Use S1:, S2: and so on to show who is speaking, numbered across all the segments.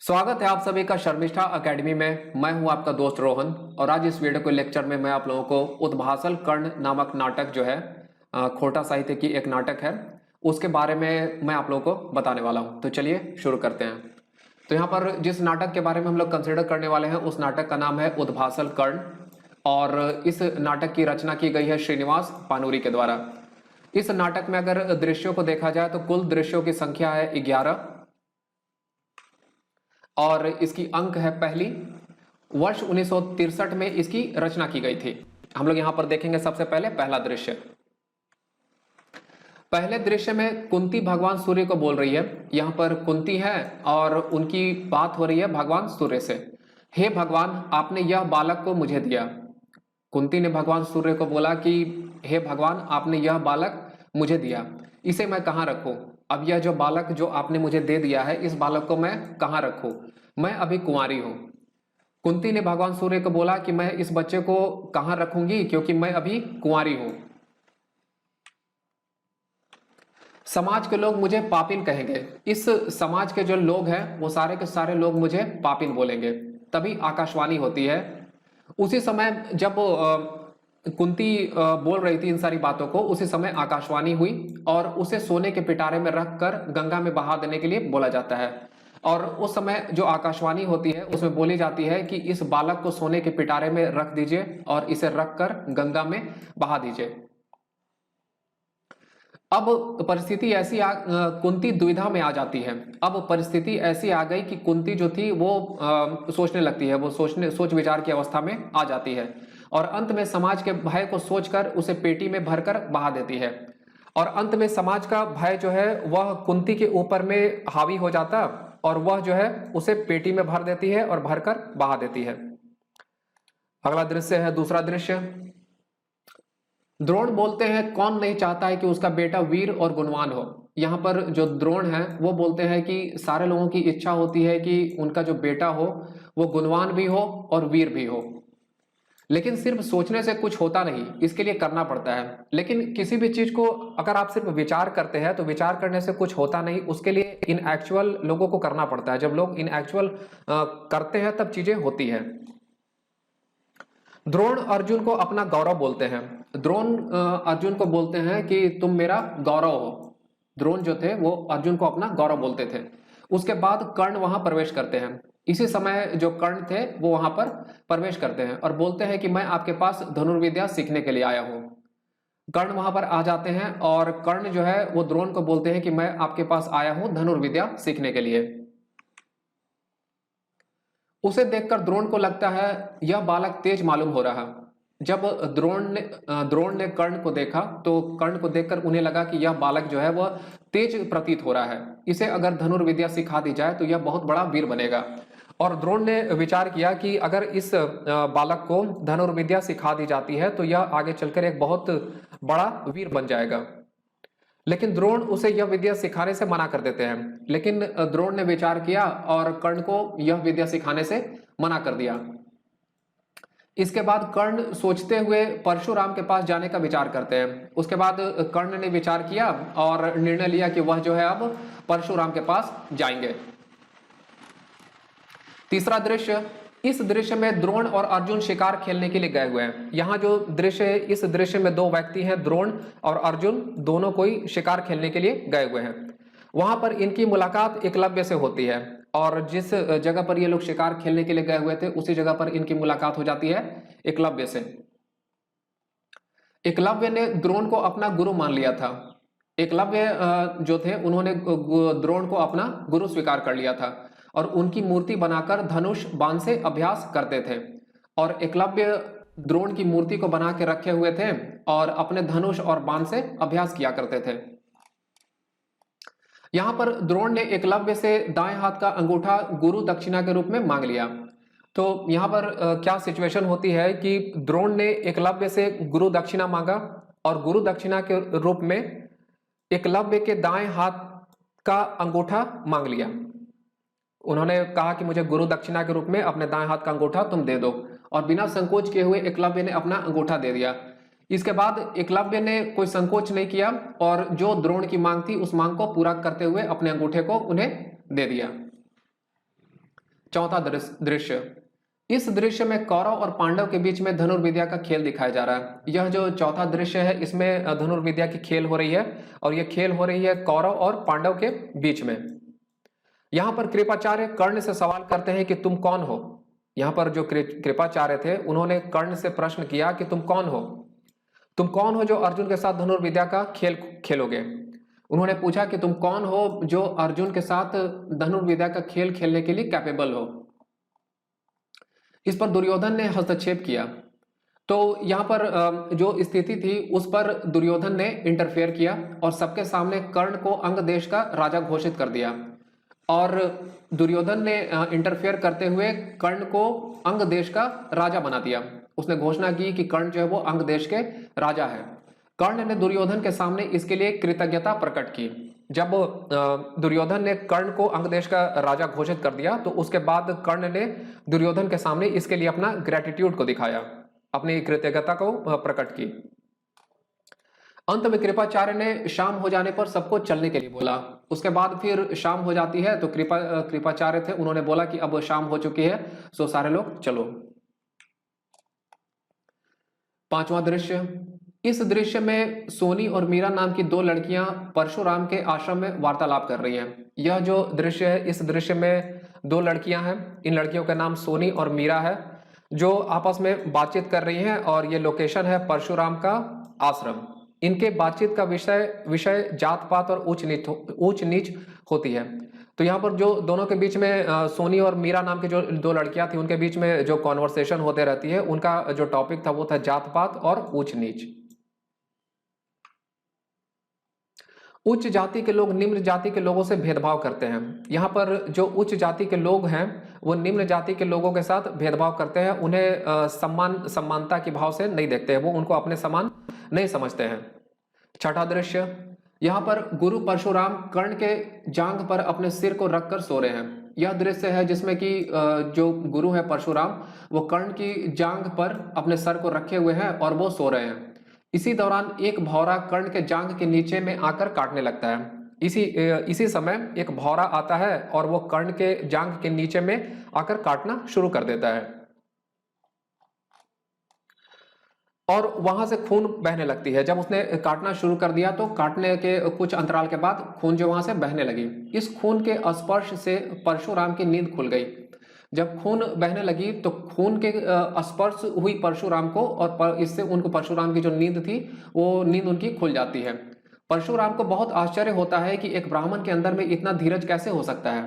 S1: स्वागत है आप सभी का शर्मिष्ठा एकेडमी में। मैं हूं आपका दोस्त रोहन और आज इस वीडियो के लेक्चर में मैं आप लोगों को उद्भासल कर्ण नामक नाटक जो है खोटा साहित्य की एक नाटक है, उसके बारे में मैं आप लोगों को बताने वाला हूं। तो चलिए शुरू करते हैं। तो यहाँ पर जिस नाटक के बारे में हम लोग कंसिडर करने वाले हैं उस नाटक का नाम है उद्भासल कर्ण और इस नाटक की रचना की गई है श्रीनिवास पानूरी के द्वारा। इस नाटक में अगर दृश्यों को देखा जाए तो कुल दृश्यों की संख्या है 11 और इसकी अंक है पहली। वर्ष 1963 में इसकी रचना की गई थी। हम लोग यहां पर देखेंगे सबसे पहले पहला दृश्य। पहले दृश्य में कुंती भगवान सूर्य को बोल रही है। यहां पर कुंती है और उनकी बात हो रही है भगवान सूर्य से। हे भगवान, आपने यह बालक को मुझे दिया। कुंती ने भगवान सूर्य को बोला कि हे भगवान, आपने यह बालक मुझे दिया, इसे मैं कहाँ रखूं? अब यह जो बालक जो आपने मुझे दे दिया है, इस बालक को मैं कहाँ रखूं? मैं अभी कुंवारी हूं। कुंती ने भगवान सूर्य को बोला कि मैं इस बच्चे को कहाँ रखूंगी, क्योंकि मैं अभी कुंवारी हूं। समाज के लोग मुझे पापिन कहेंगे। इस समाज के जो लोग हैं वो सारे के सारे लोग मुझे पापिन बोलेंगे। तभी आकाशवाणी होती है। उसी समय जब कुंती बोल रही थी इन सारी बातों को, उसी समय आकाशवाणी हुई और उसे सोने के पिटारे में रखकर गंगा में बहा देने के लिए बोला जाता है। और उस समय जो आकाशवाणी होती है उसमें बोली जाती है कि इस बालक को सोने के पिटारे में रख दीजिए और इसे रखकर गंगा में बहा दीजिए। अब परिस्थिति ऐसी कुंती दुविधा में आ जाती है। अब परिस्थिति ऐसी आ गई कि कुंती जो थी वो सोचने लगती है, वो सोच विचार की अवस्था में आ जाती है और अंत में समाज के भय को सोचकर उसे पेटी में भरकर बहा देती है। और अंत में समाज का भय जो है वह कुंती के ऊपर में हावी हो जाता और वह जो है उसे पेटी में भर देती है और भरकर बहा देती है। अगला दृश्य है दूसरा दृश्य। द्रोण बोलते हैं कौन नहीं चाहता है कि उसका बेटा वीर और गुणवान हो। यहाँ पर जो द्रोण है वो बोलते हैं कि सारे लोगों की इच्छा होती है कि उनका जो बेटा हो वो गुणवान भी हो और वीर भी हो। लेकिन सिर्फ सोचने से कुछ होता नहीं, इसके लिए करना पड़ता है। लेकिन किसी भी चीज को अगर आप सिर्फ विचार करते हैं तो विचार करने से कुछ होता नहीं, उसके लिए इन एक्चुअल लोगों को करना पड़ता है। जब लोग इन एक्चुअल करते हैं तब चीजें होती है। द्रोण अर्जुन को अपना गौरव बोलते हैं। द्रोण अर्जुन को बोलते हैं कि तुम मेरा गौरव हो। द्रोण जो थे वो अर्जुन को अपना गौरव बोलते थे। उसके बाद कर्ण वहां प्रवेश करते हैं। इसी समय जो कर्ण थे वो वहां पर प्रवेश करते हैं और बोलते हैं कि मैं आपके पास धनुर्विद्या सीखने के लिए आया हूं। कर्ण वहां पर आ जाते हैं और कर्ण जो है वो द्रोण को बोलते हैं कि मैं आपके पास आया हूं धनुर्विद्या सीखने के लिए। उसे देखकर द्रोण को लगता है यह बालक तेज मालूम हो रहा। जब द्रोण ने कर्ण को देखा तो कर्ण को देखकर उन्हें लगा कि यह बालक जो है वह तेज प्रतीत हो रहा है, इसे अगर धनुर्विद्या सिखा दी जाए तो यह बहुत बड़ा वीर बनेगा। और द्रोण ने विचार किया कि अगर इस बालक को धनुर्विद्या सिखा दी जाती है तो यह आगे चलकर एक बहुत बड़ा वीर बन जाएगा। लेकिन द्रोण उसे यह विद्या सिखाने से मना कर देते हैं। लेकिन द्रोण ने विचार किया और कर्ण को यह विद्या सिखाने से मना कर दिया। इसके बाद कर्ण सोचते हुए परशुराम के पास जाने का विचार करते हैं। उसके बाद कर्ण ने विचार किया और निर्णय लिया कि वह जो है अब परशुराम के पास जाएंगे। तीसरा दृश्य। इस दृश्य में द्रोण और अर्जुन शिकार खेलने के लिए गए हुए हैं। यहाँ जो दृश्य है, इस दृश्य में दो व्यक्ति हैं, द्रोण और अर्जुन, दोनों कोई शिकार खेलने के लिए गए हुए हैं। वहां पर इनकी मुलाकात एकलव्य से होती है और जिस जगह पर ये लोग शिकार खेलने के लिए गए हुए थे उसी जगह पर इनकी मुलाकात हो जाती है एकलव्य से। एकलव्य ने द्रोण को अपना गुरु मान लिया था। एकलव्य जो थे उन्होंने द्रोण को अपना गुरु स्वीकार कर लिया था और उनकी मूर्ति बनाकर धनुष बाण से अभ्यास करते थे। और एकलव्य द्रोण की मूर्ति को बना के रखे हुए थे और अपने धनुष और बाण से अभ्यास किया करते थे। यहां पर द्रोण ने एकलव्य से दाएं हाथ का अंगूठा गुरु दक्षिणा के रूप में मांग लिया। तो यहां पर क्या सिचुएशन होती है कि द्रोण ने एकलव्य से गुरु दक्षिणा मांगा और गुरु दक्षिणा के रूप में एकलव्य के दाएं हाथ का अंगूठा मांग लिया। उन्होंने कहा कि मुझे गुरु दक्षिणा के रूप में अपने दाएं हाथ का अंगूठा तुम दे दो, और बिना संकोच किए हुए एकलव्य ने अपना अंगूठा दे दिया। इसके बाद एकलव्य ने कोई संकोच नहीं किया और जो द्रोण की मांग थी उस मांग को पूरा करते हुए अपने अंगूठे को उन्हें दे दिया। चौथा दृश्य, इस दृश्य में कौरव और पांडव के बीच में धनुर्विद्या का खेल दिखाया जा रहा है। यह जो चौथा दृश्य है इसमें धनुर्विद्या की खेल हो रही है और यह खेल हो रही है कौरव और पांडव के बीच में। यहां पर कृपाचार्य कर्ण से सवाल करते हैं कि तुम कौन हो। यहां पर जो कृपाचार्य थे उन्होंने कर्ण से प्रश्न किया कि तुम कौन हो, तुम कौन हो जो अर्जुन के साथ धनुर्विद्या का खेल खेलोगे। उन्होंने पूछा कि तुम कौन हो जो अर्जुन के साथ धनुर्विद्या का खेल खेलने के लिए कैपेबल हो। इस पर दुर्योधन ने हस्तक्षेप किया। तो यहाँ पर जो स्थिति थी उस पर दुर्योधन ने इंटरफेयर किया और सबके सामने कर्ण को अंग देश का राजा घोषित कर दिया। और दुर्योधन ने इंटरफेयर करते हुए कर्ण को अंग देश का राजा बना दिया। उसने घोषणा की कि कर्ण जो है वो अंग देश के राजा है। कर्ण ने दुर्योधन के सामने इसके लिए कृतज्ञता प्रकट की। जब दुर्योधन ने कर्ण को अंग देश का राजा घोषित कर दिया तो उसके बाद कर्ण ने दुर्योधन के सामने इसके लिए अपना ग्रेटिट्यूड को दिखाया, अपनी कृतज्ञता को प्रकट की। अंत में कृपाचार्य ने शाम हो जाने पर सबको चलने के लिए बोला। उसके बाद फिर शाम हो जाती है तो कृपाचार्य थे, उन्होंने बोला कि अब शाम हो चुकी है सो सारे लोग चलो। पांचवा दृश्य, इस दृश्य में सोनी और मीरा नाम की दो लड़कियां परशुराम के आश्रम में वार्तालाप कर रही हैं। यह जो दृश्य है इस दृश्य में दो लड़कियां हैं, इन लड़कियों का नाम सोनी और मीरा है, जो आपस में बातचीत कर रही हैं और ये लोकेशन है परशुराम का आश्रम। इनके बातचीत का विषय जात पात और ऊंच नीच होती है। तो यहाँ पर जो दोनों के बीच में सोनी और मीरा नाम की जो दो लड़कियां थी उनके बीच में जो कॉन्वर्सेशन होते रहती है उनका जो टॉपिक था वो था जात पात और ऊंच नीच। उच्च जाति के लोग निम्न जाति के लोगों से भेदभाव करते हैं। यहाँ पर जो उच्च जाति के लोग हैं वो निम्न जाति के लोगों के साथ भेदभाव करते हैं, उन्हें समानता की भाव से नहीं देखते हैं, वो उनको अपने समान नहीं समझते हैं। छठा दृश्य, यहाँ पर गुरु परशुराम कर्ण के जांघ पर अपने सिर को रखकर सो रहे हैं। यह दृश्य है जिसमें कि जो गुरु है परशुराम वो कर्ण की जांघ पर अपने सर को रखे हुए हैं और वो सो रहे हैं। इसी दौरान एक भौरा कर्ण के जांघ के नीचे में आकर काटने लगता है। इसी समय एक भौरा आता है और वो कर्ण के जांघ के नीचे में आकर काटना शुरू कर देता है और वहां से खून बहने लगती है। जब उसने काटना शुरू कर दिया तो काटने के कुछ अंतराल के बाद खून जो वहां से बहने लगी। इस खून के स्पर्श से परशुराम की नींद खुल गई। जब खून बहने लगी तो खून के स्पर्श हुई परशुराम को और इससे उनको परशुराम की जो नींद थी वो नींद उनकी खुल जाती है। परशुराम को बहुत आश्चर्य होता है कि एक ब्राह्मण के अंदर में इतना धीरज कैसे हो सकता है।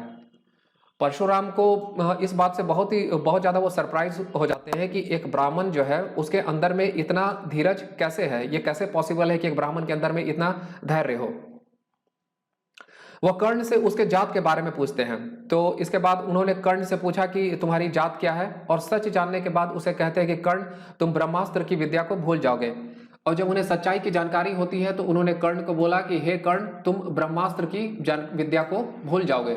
S1: परशुराम को इस बात से बहुत ज्यादा वो सरप्राइज हो जाते हैं कि एक ब्राह्मण जो है उसके अंदर में इतना धीरज कैसे है, ये कैसे पॉसिबल है कि एक ब्राह्मण के अंदर में इतना धैर्य हो। वह कर्ण से उसके जात के बारे में पूछते हैं। तो इसके बाद उन्होंने कर्ण से पूछा कि तुम्हारी जात क्या है, और सच जानने के बाद उसे कहते हैं कि कर्ण तुम ब्रह्मास्त्र की विद्या को भूल जाओगे। और जब उन्हें सच्चाई की जानकारी होती है तो उन्होंने कर्ण को बोला कि हे कर्ण तुम ब्रह्मास्त्र की विद्या को भूल जाओगे।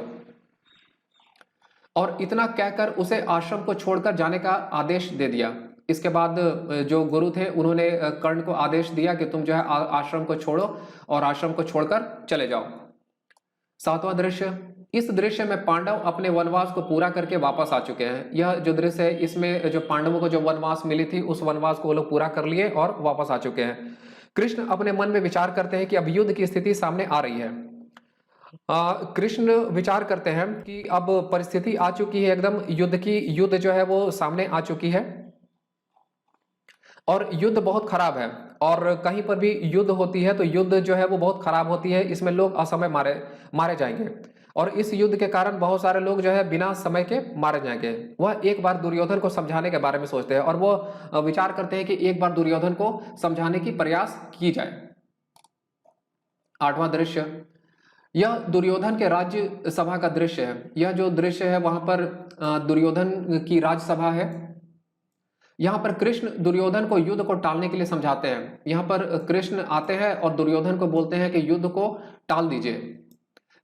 S1: और इतना कहकर उसे आश्रम को छोड़कर जाने का आदेश दे दिया। इसके बाद जो गुरु थे उन्होंने कर्ण को आदेश दिया कि तुम जो है आश्रम को छोड़ो और आश्रम को छोड़कर चले जाओ। सातवां दृश्य, इस दृश्य में पांडव अपने वनवास को पूरा करके वापस आ चुके हैं। यह जो दृश्य है इसमें जो पांडवों को जो वनवास मिली थी उस वनवास को वो लोग पूरा कर लिए और वापस आ चुके हैं। कृष्ण अपने मन में विचार करते हैं कि अब युद्ध की स्थिति सामने आ रही है। कृष्ण विचार करते हैं कि अब परिस्थिति आ चुकी है एकदम युद्ध जो है वो सामने आ चुकी है और युद्ध बहुत खराब है। और कहीं पर भी युद्ध होती है तो युद्ध जो है वो बहुत खराब होती है, इसमें लोग असमय मारे जाएंगे और इस युद्ध के कारण बहुत सारे लोग जो है बिना समय के मारे जाएंगे। वह एक बार दुर्योधन को समझाने के बारे में सोचते हैं और वो विचार करते हैं कि एक बार दुर्योधन को समझाने की प्रयास की जाए। आठवां दृश्य, यह दुर्योधन के राज्य सभा का दृश्य है। यह जो दृश्य है वहां पर दुर्योधन की राज्यसभा है। यहाँ पर कृष्ण दुर्योधन को युद्ध को टालने के लिए समझाते हैं। यहाँ पर कृष्ण आते हैं और दुर्योधन को बोलते हैं कि युद्ध को टाल दीजिए,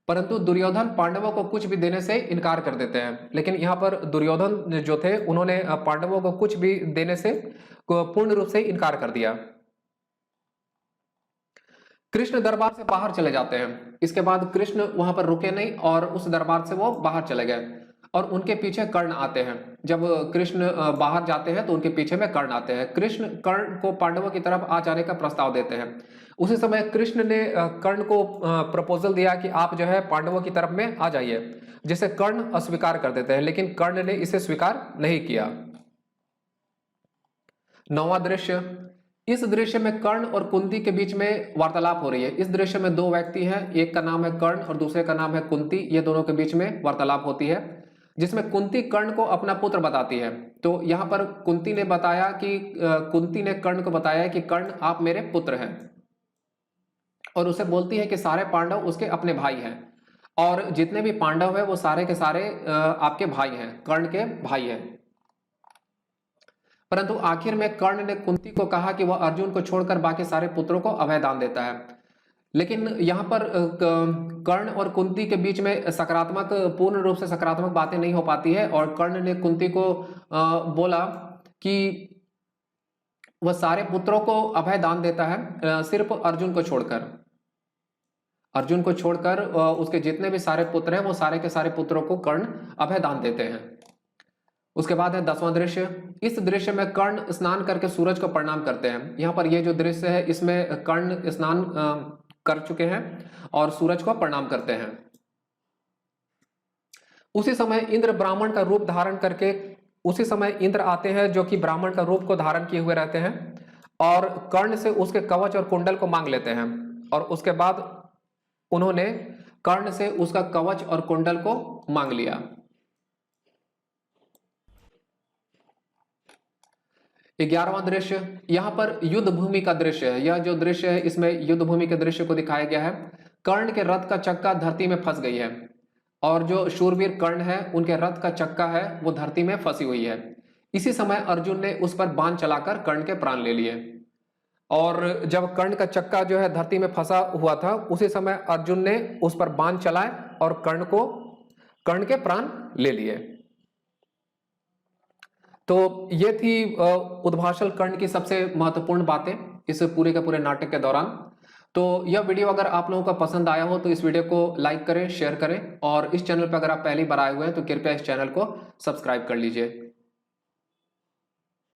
S1: परंतु दुर्योधन पांडवों को कुछ भी देने से इनकार कर देते हैं। लेकिन यहाँ पर दुर्योधन जो थे उन्होंने पांडवों को कुछ भी देने से पूर्ण रूप से इनकार कर दिया। कृष्ण दरबार से बाहर चले जाते हैं। इसके बाद कृष्ण वहां पर रुके नहीं और उस दरबार से वो बाहर चले गए। और उनके पीछे कर्ण आते हैं। जब कृष्ण बाहर जाते हैं तो उनके पीछे में कर्ण आते हैं। कृष्ण कर्ण को पांडवों की तरफ आ जाने का प्रस्ताव देते हैं। उसी समय कृष्ण ने कर्ण को प्रपोजल दिया कि आप जो है पांडवों की तरफ में आ जाइए, जिसे कर्ण अस्वीकार कर देते हैं, लेकिन कर्ण ने इसे स्वीकार नहीं किया। 9वां दृश्य, इस दृश्य में कर्ण और कुंती के बीच में वार्तालाप हो रही है। इस दृश्य में दो व्यक्ति हैं, एक का नाम है कर्ण और दूसरे का नाम है कुंती। ये दोनों के बीच में वार्तालाप होती है, जिसमें कुंती कर्ण को अपना पुत्र बताती है। तो यहाँ पर कुंती ने बताया कि कुंती ने कर्ण को बताया कि कर्ण आप मेरे पुत्र हैं, और उसे बोलती है कि सारे पांडव उसके अपने भाई हैं, और जितने भी पांडव हैं वो सारे के सारे आपके भाई हैं, कर्ण के भाई हैं। परंतु आखिर में कर्ण ने कुंती को कहा कि वह अर्जुन को छोड़कर बाकी सारे पुत्रों को अभय दान देता है। लेकिन यहाँ पर कर्ण और कुंती के बीच में सकारात्मक, पूर्ण रूप से सकारात्मक बातें नहीं हो पाती है, और कर्ण ने कुंती को बोला कि वह सारे पुत्रों को अभय दान देता है, सिर्फ अर्जुन को छोड़कर। अर्जुन को छोड़कर उसके जितने भी सारे पुत्र हैं वो सारे के सारे पुत्रों को कर्ण अभय दान देते हैं। उसके बाद है 10वां दृश्य। इस दृश्य में कर्ण स्नान करके सूरज को प्रणाम करते हैं। यहाँ पर ये जो दृश्य है इसमें कर्ण स्नान कर चुके हैं और सूरज को प्रणाम करते हैं। उसी समय इंद्र ब्राह्मण का रूप धारण करके, उसी समय इंद्र आते हैं जो कि ब्राह्मण का रूप को धारण किए हुए रहते हैं, और कर्ण से उसके कवच और कुंडल को मांग लेते हैं, और उसके बाद उन्होंने कर्ण से उसका कवच और कुंडल को मांग लिया। 11वां दृश्य, यहां पर युद्ध भूमि का दृश्य है। यह जो दृश्य है इसमें युद्ध भूमि के दृश्य को दिखाया गया है। कर्ण के रथ का चक्का धरती में फंस गई है, और जो शूरवीर कर्ण है उनके रथ का चक्का है वो धरती में फंसी हुई है। इसी समय अर्जुन ने उस पर बाण चलाकर कर्ण के प्राण ले लिए, और जब कर्ण का चक्का जो है धरती में फंसा हुआ था उसी समय अर्जुन ने उस पर बाण चलाए और कर्ण के प्राण ले लिए। तो ये थी उद्भाषल कर्ण की सबसे महत्वपूर्ण बातें इस पूरे के पूरे नाटक के दौरान। तो यह वीडियो अगर आप लोगों का पसंद आया हो तो इस वीडियो को लाइक करें, शेयर करें, और इस चैनल पर अगर आप पहली बार आए हुए हैं तो कृपया इस चैनल को सब्सक्राइब कर लीजिए।